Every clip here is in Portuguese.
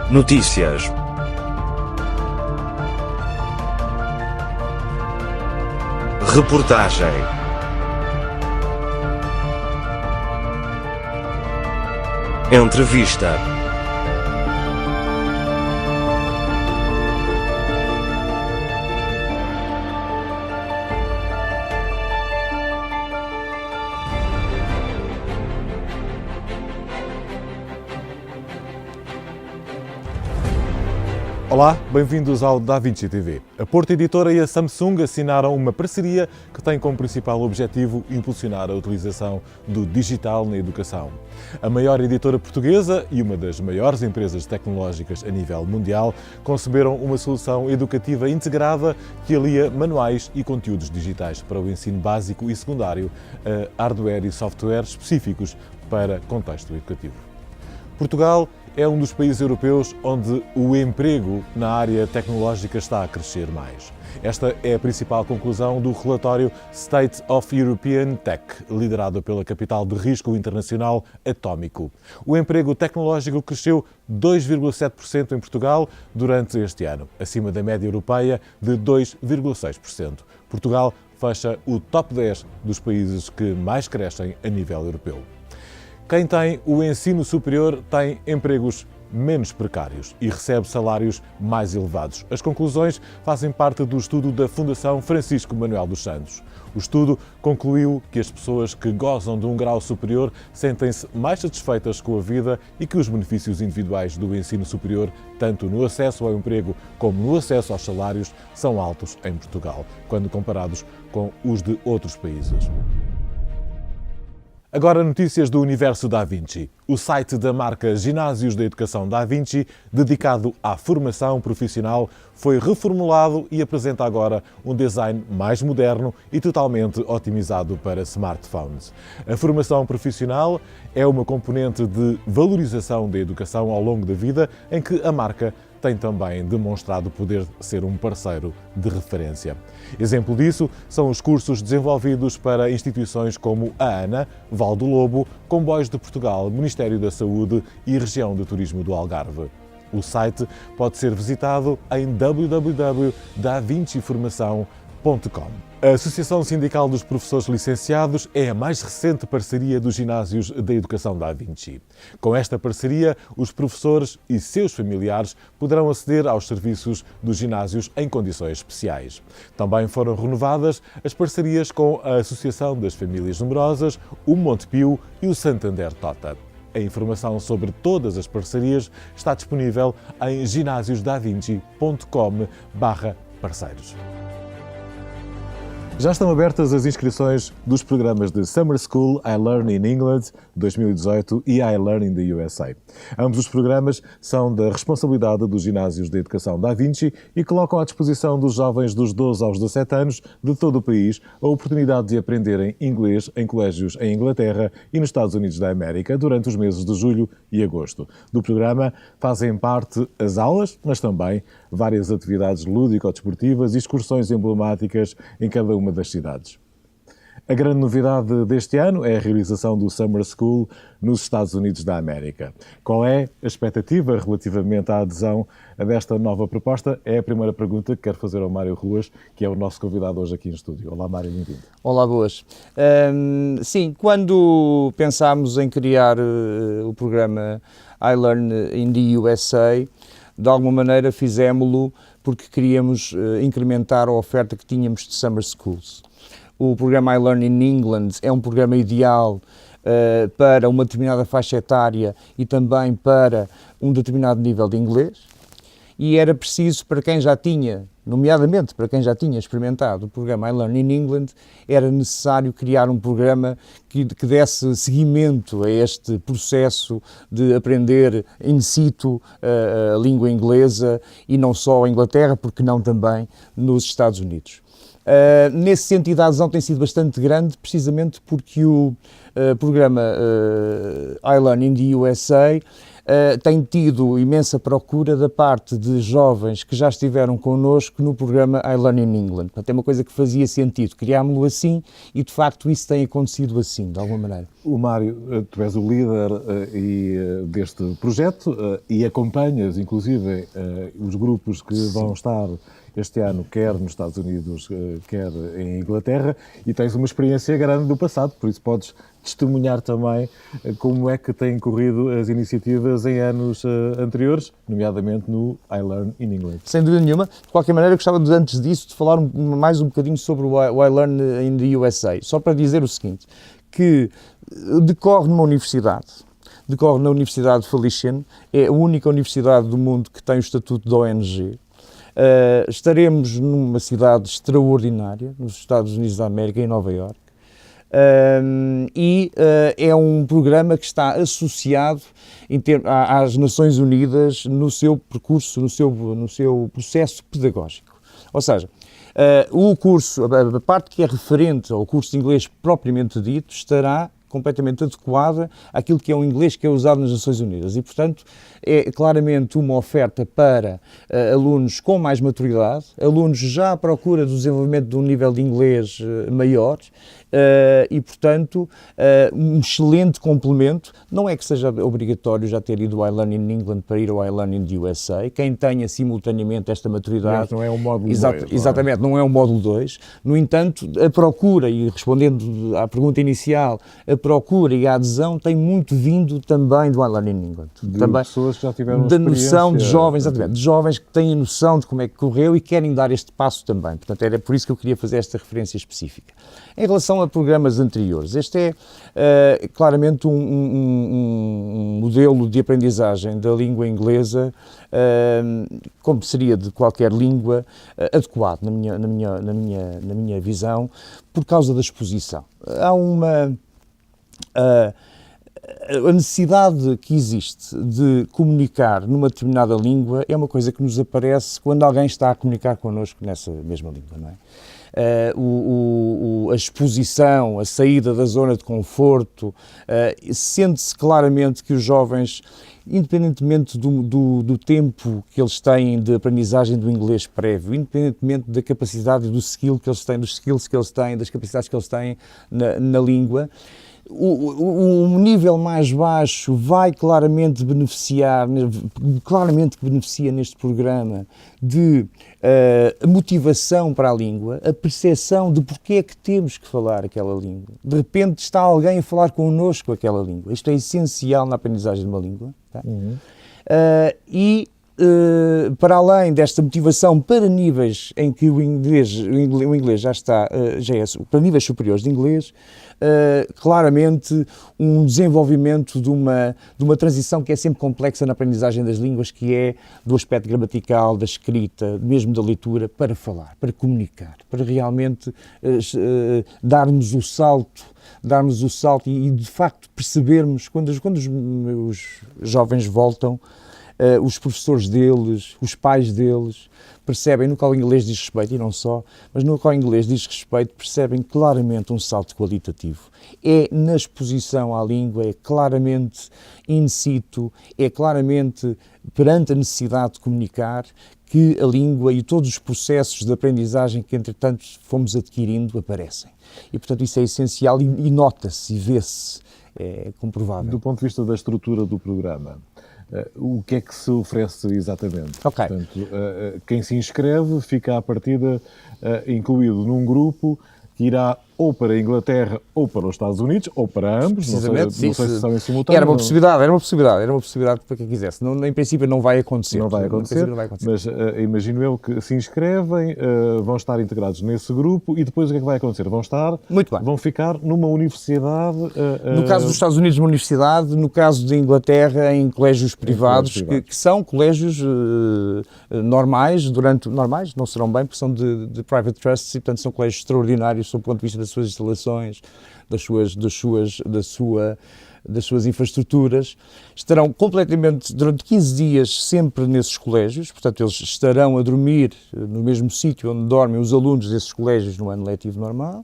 Notícias. Reportagem. Entrevista. Olá, bem-vindos ao Da Vinci TV. A Porta Editora e a Samsung assinaram uma parceria que tem como principal objetivo impulsionar a utilização do digital na educação. A maior editora portuguesa e uma das maiores empresas tecnológicas a nível mundial conceberam uma solução educativa integrada que alia manuais e conteúdos digitais para o ensino básico e secundário a hardware e software específicos para contexto educativo. Portugal é um dos países europeus onde o emprego na área tecnológica está a crescer mais. Esta é a principal conclusão do relatório State of European Tech, liderado pela capital de risco internacional Atómico. O emprego tecnológico cresceu 2,7% em Portugal durante este ano, acima da média europeia de 2,6%. Portugal fecha o top 10 dos países que mais crescem a nível europeu. Quem tem o ensino superior tem empregos menos precários e recebe salários mais elevados. As conclusões fazem parte do estudo da Fundação Francisco Manuel dos Santos. O estudo concluiu que as pessoas que gozam de um grau superior sentem-se mais satisfeitas com a vida e que os benefícios individuais do ensino superior, tanto no acesso ao emprego como no acesso aos salários, são altos em Portugal, quando comparados com os de outros países. Agora notícias do universo Da Vinci. O site da marca Ginásios da Educação Da Vinci, dedicado à formação profissional, foi reformulado e apresenta agora um design mais moderno e totalmente otimizado para smartphones. A formação profissional é uma componente de valorização da educação ao longo da vida, em que a marca tem também demonstrado poder ser um parceiro de referência. Exemplo disso são os cursos desenvolvidos para instituições como a ANA, Val do Lobo, Comboios de Portugal, Ministério da Saúde e Região de Turismo do Algarve. O site pode ser visitado em www.davinciformação.com. A Associação Sindical dos Professores Licenciados é a mais recente parceria dos Ginásios da Educação Da Vinci. Com esta parceria, os professores e seus familiares poderão aceder aos serviços dos ginásios em condições especiais. Também foram renovadas as parcerias com a Associação das Famílias Numerosas, o Montepio e o Santander Tota. A informação sobre todas as parcerias está disponível em ginasiosdavinci.com/parceiros. Já estão abertas as inscrições dos programas de Summer School I Learn in England 2018 e I Learn in the USA. Ambos os programas são da responsabilidade dos Ginásios de Educação Da Vinci e colocam à disposição dos jovens dos 12 aos 17 anos de todo o país a oportunidade de aprenderem inglês em colégios em Inglaterra e nos Estados Unidos da América durante os meses de julho e agosto. Do programa fazem parte as aulas, mas também várias atividades lúdico-desportivas e excursões emblemáticas em cada uma das cidades. A grande novidade deste ano é a realização do Summer School nos Estados Unidos da América. Qual é a expectativa relativamente à adesão a desta nova proposta? É a primeira pergunta que quero fazer ao Mário Ruas, que é o nosso convidado hoje aqui no estúdio. Olá, Mário, bem-vindo. Olá, boas. Sim, quando pensámos em criar o programa I Learn in the USA, de alguma maneira fizemos-lo porque queríamos incrementar a oferta que tínhamos de Summer Schools. O programa I Learn in England é um programa ideal para uma determinada faixa etária e também para um determinado nível de inglês, e era preciso, para quem já tinha, nomeadamente para quem já tinha experimentado o programa I Learn in England, era necessário criar um programa que desse seguimento a este processo de aprender in situ a língua inglesa, e não só a Inglaterra, porque não também nos Estados Unidos. Nesse sentido, a adesão tem sido bastante grande, precisamente porque o programa I Learn in the USA tem tido imensa procura da parte de jovens que já estiveram connosco no programa I Learn in England. Portanto, é uma coisa que fazia sentido, criámos-lo assim e, de facto, isso tem acontecido assim, de alguma maneira. O Mário, tu és o líder deste projeto e acompanhas, inclusive, os grupos que vão estar este ano, quer nos Estados Unidos, quer em Inglaterra, e tens uma experiência grande do passado, por isso podes testemunhar também como é que têm corrido as iniciativas em anos anteriores, nomeadamente no I Learn in England. Sem dúvida nenhuma. De qualquer maneira, eu gostava, antes disso, de falar mais um bocadinho sobre o I Learn in the USA. Só para dizer o seguinte, que decorre numa universidade, decorre na Universidade de Felician, é a única universidade do mundo que tem o estatuto de ONG. Estaremos numa cidade extraordinária, nos Estados Unidos da América, em Nova Iorque, é um programa que está associado às Nações Unidas no seu percurso, no seu processo pedagógico. Ou seja, o curso, a parte que é referente ao curso de inglês propriamente dito, estará completamente adequada àquilo que é o inglês que é usado nas Nações Unidas e, portanto, é claramente uma oferta para alunos com mais maturidade, alunos já à procura do desenvolvimento de um nível de inglês maior e, portanto, um excelente complemento. Não é que seja obrigatório já ter ido ao I Learn in England para ir ao I Learn in the USA. Quem tenha simultaneamente esta maturidade... Mas não é um módulo 2. Exatamente, não é um módulo 2. No entanto, a procura, e respondendo à pergunta inicial, a procura e a adesão tem muito vindo também do I Learn in England. Também pessoas que já tiveram da noção de jovens, exatamente, de jovens que têm a noção de como é que correu e querem dar este passo também. Portanto, era por isso que eu queria fazer esta referência específica. Em relação a programas anteriores, este é claramente um modelo de aprendizagem da língua inglesa, como seria de qualquer língua, adequado, na minha visão, por causa da exposição. Há a necessidade que existe de comunicar numa determinada língua é uma coisa que nos aparece quando alguém está a comunicar connosco nessa mesma língua, não é? A exposição, a saída da zona de conforto, sente-se claramente que os jovens, independentemente do tempo que eles têm de aprendizagem do inglês prévio, independentemente da capacidade e dos skills que eles têm, das capacidades que eles têm na língua, o nível mais baixo vai claramente beneficia neste programa de motivação para a língua, a percepção de porque é que temos que falar aquela língua. De repente está alguém a falar connosco aquela língua. Isto é essencial na aprendizagem de uma língua. Tá? Para além desta motivação para níveis em que o inglês já está, para níveis superiores de inglês, claramente um desenvolvimento de uma transição que é sempre complexa na aprendizagem das línguas, que é do aspecto gramatical, da escrita, mesmo da leitura, para falar, para comunicar, para realmente darmos o salto e de facto percebermos, quando os jovens voltam, os professores deles, os pais deles, percebem no qual o inglês diz respeito, e não só, mas no qual o inglês diz respeito, percebem claramente um salto qualitativo. É na exposição à língua, é claramente in situ, é claramente perante a necessidade de comunicar que a língua e todos os processos de aprendizagem que, entretanto, fomos adquirindo aparecem. E, portanto, isso é essencial e nota-se e vê-se, é comprovável. Do ponto de vista da estrutura do programa, o que é que se oferece exatamente? Okay. Portanto, quem se inscreve fica à partida incluído num grupo que irá ou para a Inglaterra ou para os Estados Unidos, ou para ambos, não sei se são em simultâneo. Era uma possibilidade para quem quisesse. Não, em princípio não vai acontecer. Não vai acontecer, mas imagino eu que se inscrevem, vão estar integrados nesse grupo e depois o que é que vai acontecer? Vão ficar numa universidade... No caso dos Estados Unidos, uma universidade, no caso de Inglaterra, em colégios privados, que são colégios normais, não serão bem, porque são de private trusts e, portanto, são colégios extraordinários sob o ponto de vista das suas instalações, das suas infraestruturas. Estarão completamente, durante 15 dias, sempre nesses colégios, portanto, eles estarão a dormir no mesmo sítio onde dormem os alunos desses colégios no ano letivo normal.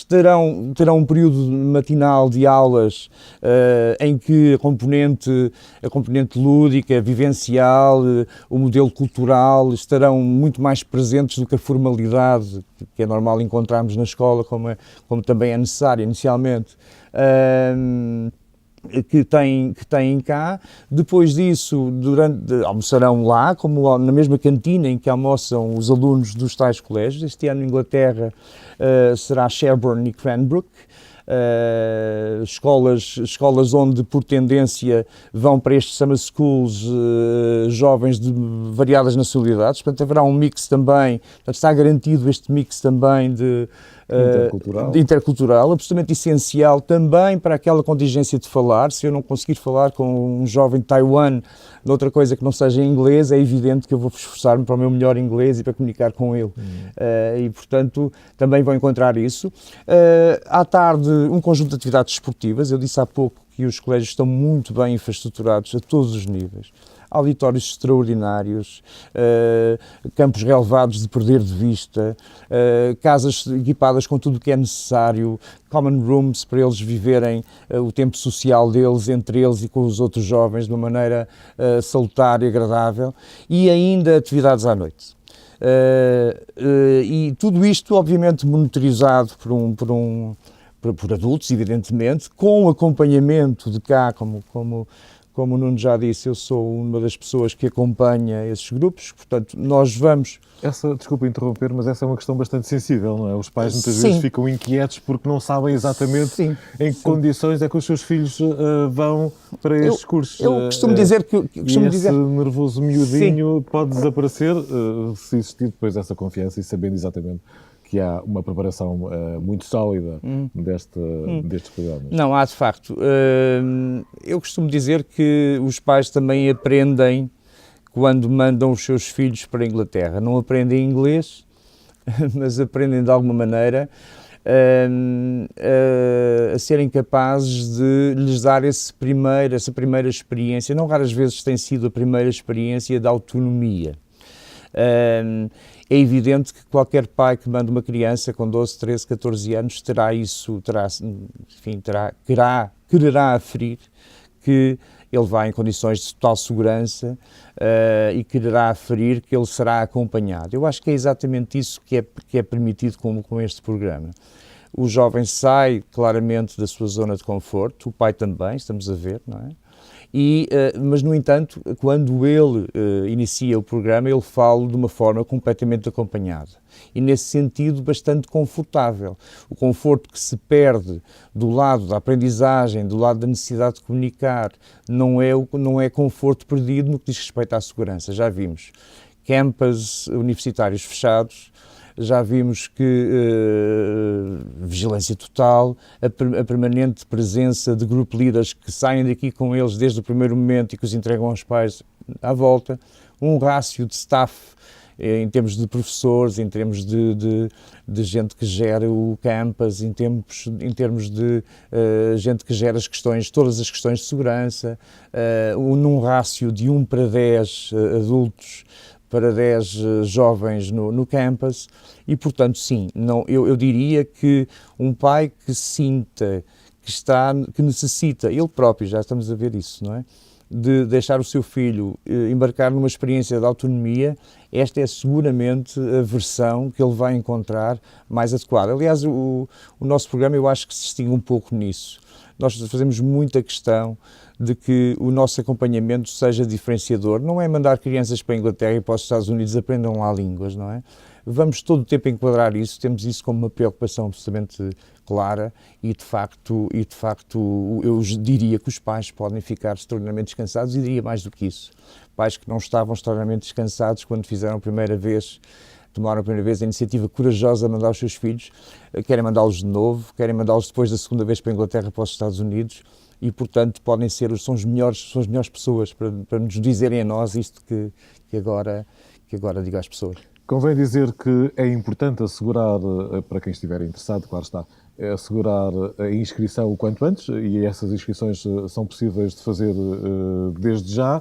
terão um período matinal de aulas em que a componente lúdica, vivencial, o modelo cultural estarão muito mais presentes do que a formalidade que é normal encontrarmos na escola, como também é necessária inicialmente. Que têm cá. Depois disso, almoçarão lá, como na mesma cantina em que almoçam os alunos dos tais colégios. Este ano, em Inglaterra, será Sherborne e Cranbrook. Escolas onde, por tendência, vão para estes summer schools jovens de variadas nacionalidades. Portanto, haverá um mix também, portanto, está garantido este mix também de intercultural, absolutamente essencial também para aquela contingência de falar. Se eu não conseguir falar com um jovem de Taiwan de outra coisa que não seja em inglês, é evidente que eu vou esforçar-me para o meu melhor inglês e para comunicar com ele. E, portanto, também vou encontrar isso. À tarde, um conjunto de atividades esportivas. Eu disse há pouco que os colégios estão muito bem infraestruturados a todos os níveis. Auditórios extraordinários, campos relevados de perder de vista, casas equipadas com tudo o que é necessário, common rooms para eles viverem o tempo social deles, entre eles e com os outros jovens, de uma maneira salutar e agradável, e ainda atividades à noite. E tudo isto, obviamente, monitorizado por adultos, evidentemente, com acompanhamento de cá, como o Nuno já disse, eu sou uma das pessoas que acompanha esses grupos, portanto, nós vamos... Desculpa interromper, mas essa é uma questão bastante sensível, não é? Os pais muitas vezes ficam inquietos porque não sabem exatamente em que condições é que os seus filhos vão para estes cursos. Eu costumo dizer que... esse nervoso miudinho pode desaparecer se existir depois essa confiança e sabendo exatamente que há uma preparação muito sólida destes programas. Não, há de facto. Eu costumo dizer que os pais também aprendem quando mandam os seus filhos para a Inglaterra. Não aprendem inglês, mas aprendem de alguma maneira a serem capazes de lhes dar essa primeira experiência. Não raras vezes tem sido a primeira experiência da autonomia. É evidente que qualquer pai que manda uma criança com 12, 13, 14 anos quererá aferir que ele vai em condições de total segurança e quererá aferir que ele será acompanhado. Eu acho que é exatamente isso que é permitido com este programa. O jovem sai claramente da sua zona de conforto, o pai também, estamos a ver, não é? Mas, no entanto, quando ele inicia o programa, ele fala de uma forma completamente acompanhada e, nesse sentido, bastante confortável. O conforto que se perde do lado da aprendizagem, do lado da necessidade de comunicar, não é conforto perdido no que diz respeito à segurança. Já vimos campus universitários fechados, já vimos que vigilância total, a permanente presença de group leaders que saem daqui com eles desde o primeiro momento e que os entregam aos pais à volta, um rácio de staff em termos de professores, em termos de gente que gera o campus, em termos de gente que gera todas as questões de segurança, num rácio de 1 para 10 adultos para 10 jovens no campus e, portanto, sim, eu diria que um pai que sinta que necessita, ele próprio, já estamos a ver isso, não é? De deixar o seu filho embarcar numa experiência de autonomia, esta é seguramente a versão que ele vai encontrar mais adequada. Aliás, o nosso programa eu acho que se distingue um pouco nisso. Nós fazemos muita questão de que o nosso acompanhamento seja diferenciador. Não é mandar crianças para a Inglaterra e para os Estados Unidos aprendam lá línguas, não é? Vamos todo o tempo enquadrar isso, temos isso como uma preocupação absolutamente clara e de facto eu diria que os pais podem ficar extraordinariamente descansados e diria mais do que isso. Pais que não estavam extraordinariamente descansados quando tomaram a primeira vez a iniciativa corajosa de mandar os seus filhos, querem mandá-los de novo, querem mandá-los depois da segunda vez para a Inglaterra, para os Estados Unidos e, portanto, são as melhores pessoas para nos dizerem a nós isto que agora digo às pessoas. Convém dizer que é importante assegurar, para quem estiver interessado, claro está, assegurar a inscrição o quanto antes, e essas inscrições são possíveis de fazer desde já,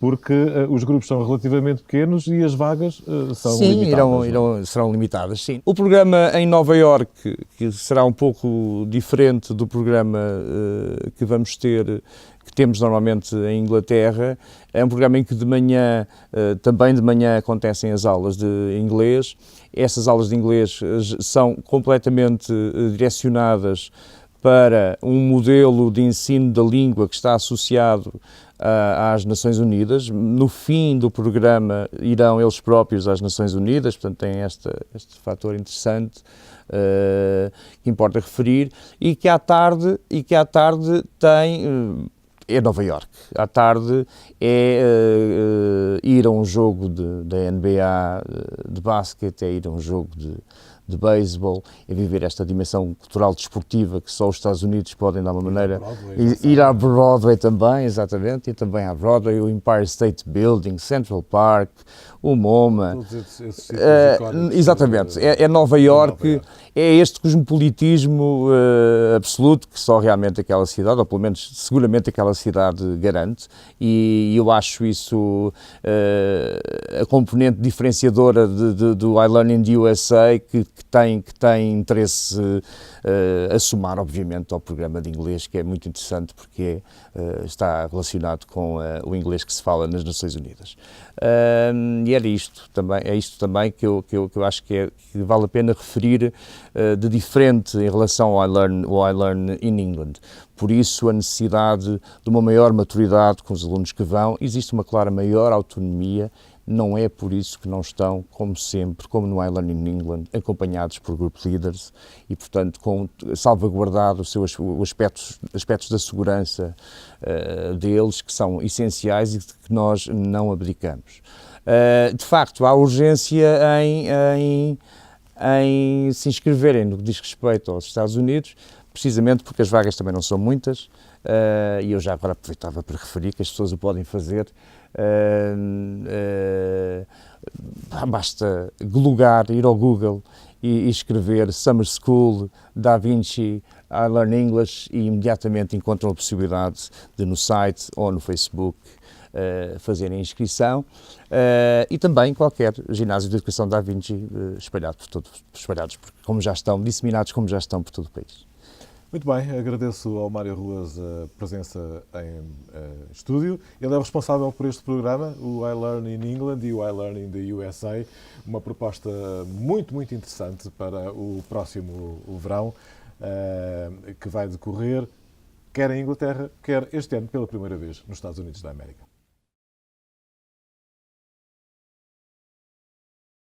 porque os grupos são relativamente pequenos e as vagas são sim, limitadas. serão limitadas, sim. O programa em Nova Iorque, que será um pouco diferente do programa que vamos ter, que temos normalmente em Inglaterra, é um programa em que de manhã, também de manhã acontecem as aulas de inglês. Essas aulas de inglês são completamente direcionadas para um modelo de ensino da língua que está associado às Nações Unidas. No fim do programa irão eles próprios às Nações Unidas, portanto tem este fator interessante que importa referir, e que à tarde tem é Nova Iorque. À tarde é ir a um jogo da NBA de basquete, é ir a um jogo de beisebol, é viver esta dimensão cultural desportiva que só os Estados Unidos podem, de alguma maneira, ir à Broadway também, exatamente, e também à Broadway, o Empire State Building, Central Park, o MoMA. Todos esses Exatamente, é Nova Iorque, é este cosmopolitismo absoluto que só realmente aquela cidade, ou pelo menos seguramente aquela cidade garante, e eu acho isso a componente diferenciadora do iLearning USA, que tem interesse a somar, obviamente, ao programa de inglês, que é muito interessante porque está relacionado com o inglês que se fala nas Nações Unidas. E é isto também que eu acho que vale a pena referir de diferente em relação ao iLearn in England. Por isso, a necessidade de uma maior maturidade com os alunos que vão, existe uma clara maior autonomia. Não é por isso que não estão, como sempre, como no iLearn in England, acompanhados por group leaders e, portanto, com salvaguardado os seus aspectos da segurança deles, que são essenciais e de que nós não abdicamos. De facto, há urgência em se inscreverem no que diz respeito aos Estados Unidos, precisamente porque as vagas também não são muitas, e eu já agora aproveitava para referir que as pessoas o podem fazer. Basta glogar, ir ao Google e escrever Summer School, Da Vinci, I Learn English e imediatamente encontram a possibilidade de no site ou no Facebook fazerem a inscrição, e também qualquer ginásio de educação Da Vinci espalhados, disseminados como já estão por todo o país. Muito bem, agradeço ao Mário Ruas a presença em estúdio. Ele é o responsável por este programa, o iLearn in England e o iLearn in the USA, uma proposta muito, muito interessante para o próximo verão, que vai decorrer quer em Inglaterra, quer este ano pela primeira vez nos Estados Unidos da América.